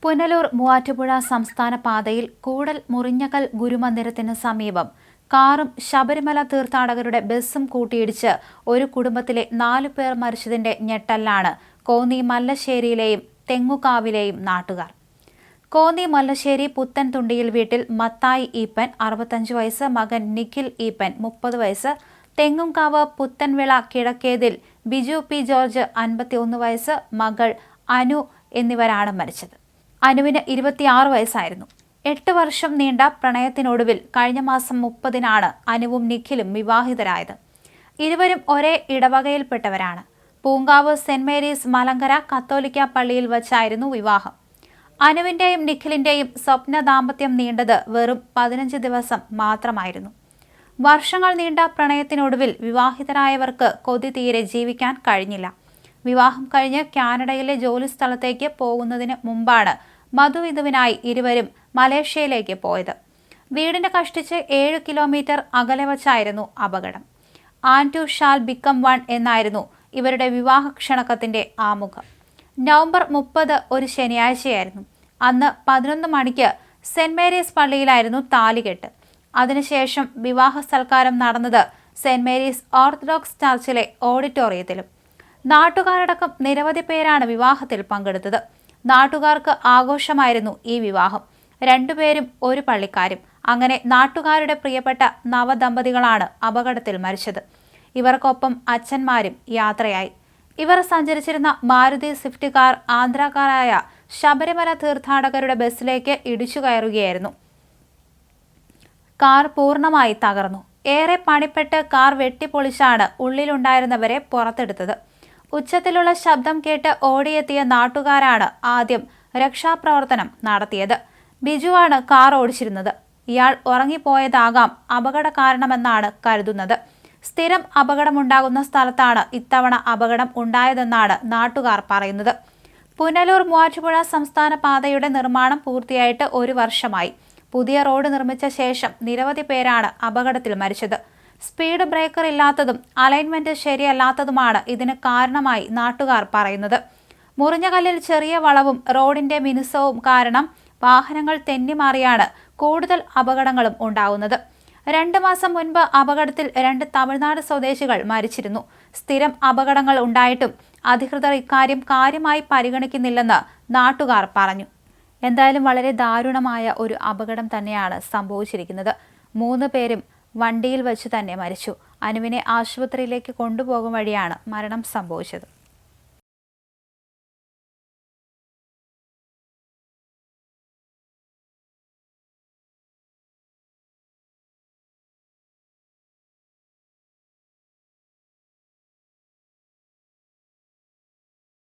പുനലൂർ മൂവാറ്റുപുഴ സംസ്ഥാന പാതയിൽ കൂടൽ മുറിഞ്ഞകൽ ഗുരുമന്ദിരത്തിന് സമീപം കാറും ശബരിമല തീർത്ഥാടകരുടെ ബസ്സും കൂട്ടിയിടിച്ച് ഒരു കുടുംബത്തിലെ 4 പേർ മരിച്ചതിന്റെ ഞെട്ടലിലാണ് കോന്നി മല്ലശ്ശേരിയിലെയും തെങ്ങുകാവിലെയും നാട്ടുകാർ. കോന്നി മല്ലശ്ശേരി പുത്തൻതുണ്ടിയിൽ വീട്ടിൽ മത്തായി ഈപ്പൻ 65 വയസ്സ്, മകൻ നിഖിൽ ഈപ്പൻ 30 വയസ്സ്, തെങ്ങുംകാവ് പുത്തൻവിള കിഴക്കേതിൽ ബിജു പി ജോർജ് 51 വയസ്സ്, മകൾ അനു എന്നിവരാണ് മരിച്ചത്. അനുവിന് 26 വയസ്സായിരുന്നു. 8 വർഷം നീണ്ട പ്രണയത്തിനൊടുവിൽ കഴിഞ്ഞ മാസം 30-നാണ് അനുവും നിഖിലും വിവാഹിതരായത്. ഇരുവരും ഒരേ ഇടവകയിൽപ്പെട്ടവരാണ്. പൂങ്കാവ് സെന്റ് മേരീസ് മലങ്കര കത്തോലിക്ക പള്ളിയിൽ വച്ചായിരുന്നു വിവാഹം. അനുവിന്റെയും നിഖിലിന്റെയും സ്വപ്ന ദാമ്പത്യം നീണ്ടത് വെറും 15 ദിവസം മാത്രമായിരുന്നു. വർഷങ്ങൾ നീണ്ട പ്രണയത്തിനൊടുവിൽ വിവാഹിതരായവർക്ക് കൊതി തീരെ ജീവിക്കാൻ കഴിഞ്ഞില്ല. വിവാഹം കഴിഞ്ഞ് കാനഡയിലെ ജോലി സ്ഥലത്തേക്ക് പോകുന്നതിന് മുമ്പാണ് മധുവിധുവിനായി ഇരുവരും മലേഷ്യയിലേക്ക് പോയത്. വീടിന് കഷ്ടിച്ച് 7 കിലോമീറ്റർ അകലെ വച്ചായിരുന്നു അപകടം. And two shall become one എന്നായിരുന്നു ഇവരുടെ വിവാഹ ക്ഷണക്കത്തിന്റെ ആമുഖം. നവംബർ 30 ഒരു ശനിയാഴ്ചയായിരുന്നു. അന്ന് 11 മണിക്ക് സെന്റ് മേരീസ് പള്ളിയിലായിരുന്നു താലികെട്ട്. അതിനുശേഷം വിവാഹ സൽക്കാരം നടന്നത് സെന്റ് മേരീസ് ഓർത്തഡോക്സ് ചർച്ചിലെ ഓഡിറ്റോറിയത്തിലും. നാട്ടുകാരടക്കം നിരവധി പേരാണ് വിവാഹത്തിൽ പങ്കെടുത്തത്. നാട്ടുകാർക്ക് ആഘോഷമായിരുന്നു ഈ വിവാഹം. 2 പേരും ഒരു പള്ളിക്കാരും. അങ്ങനെ നാട്ടുകാരുടെ പ്രിയപ്പെട്ട നവദമ്പതികളാണ് അപകടത്തിൽ മരിച്ചത്. ഇവർക്കൊപ്പം അച്ഛന്മാരും യാത്രയായി. ഇവർ സഞ്ചരിച്ചിരുന്ന മാരുതി സ്വിഫ്റ്റ് കാർ ആന്ധ്രാക്കാരായ ശബരിമല തീർത്ഥാടകരുടെ ബസ്സിലേക്ക് ഇടിച്ചു കയറുകയായിരുന്നു. കാർ പൂർണ്ണമായി തകർന്നു. ഏറെ പണിപ്പെട്ട് കാർ വെട്ടിപ്പൊളിച്ചാണ് ഉള്ളിലുണ്ടായിരുന്നവരെ പുറത്തെടുത്തത്. ഉച്ചത്തിലുള്ള ശബ്ദം കേട്ട് ഓടിയെത്തിയ നാട്ടുകാരാണ് ആദ്യം രക്ഷാപ്രവർത്തനം നടത്തിയത്. ബിജുവാണ് കാർ ഓടിച്ചിരുന്നത്. ഇയാൾ ഉറങ്ങിപ്പോയതാകാം അപകട കാരണമെന്നാണ് കരുതുന്നത്. സ്ഥിരം അപകടമുണ്ടാകുന്ന സ്ഥലത്താണ് ഇത്തവണ അപകടം ഉണ്ടായതെന്നാണ് നാട്ടുകാർ പറയുന്നത്. പുനലൂർ മൂവാറ്റുപുഴ സംസ്ഥാന പാതയുടെ നിർമ്മാണം പൂർത്തിയായിട്ട് 1 വർഷമായി. പുതിയ റോഡ് നിർമ്മിച്ച ശേഷം നിരവധി പേരാണ് അപകടത്തിൽ മരിച്ചത്. സ്പീഡ് ബ്രേക്കർ ഇല്ലാത്തതും അലൈൻമെന്റ് ശരിയല്ലാത്തതുമാണ് ഇതിന് കാരണമായി നാട്ടുകാർ പറയുന്നത്. മുറിഞ്ഞകല്ലിൽ ചെറിയ വളവും റോഡിന്റെ മിനുസവും കാരണം വാഹനങ്ങൾ തെന്നിമാറിയാണ് കൂടുതൽ അപകടങ്ങളും ഉണ്ടാകുന്നത്. 2 മാസം മുൻപ് അപകടത്തിൽ 2 തമിഴ്നാട് സ്വദേശികൾ മരിച്ചിരുന്നു. സ്ഥിരം അപകടങ്ങൾ ഉണ്ടായിട്ടും അധികൃതർ ഇക്കാര്യം കാര്യമായി പരിഗണിക്കുന്നില്ലെന്ന് നാട്ടുകാർ പറഞ്ഞു. എന്തായാലും വളരെ ദാരുണമായ ഒരു അപകടം തന്നെയാണ് സംഭവിച്ചിരിക്കുന്നത്. 3 പേരും വണ്ടിയിൽ വെച്ച് തന്നെ മരിച്ചു. അനുവിനെ ആശുപത്രിയിലേക്ക് കൊണ്ടുപോകും വഴിയാണ് മരണം സംഭവിച്ചത്.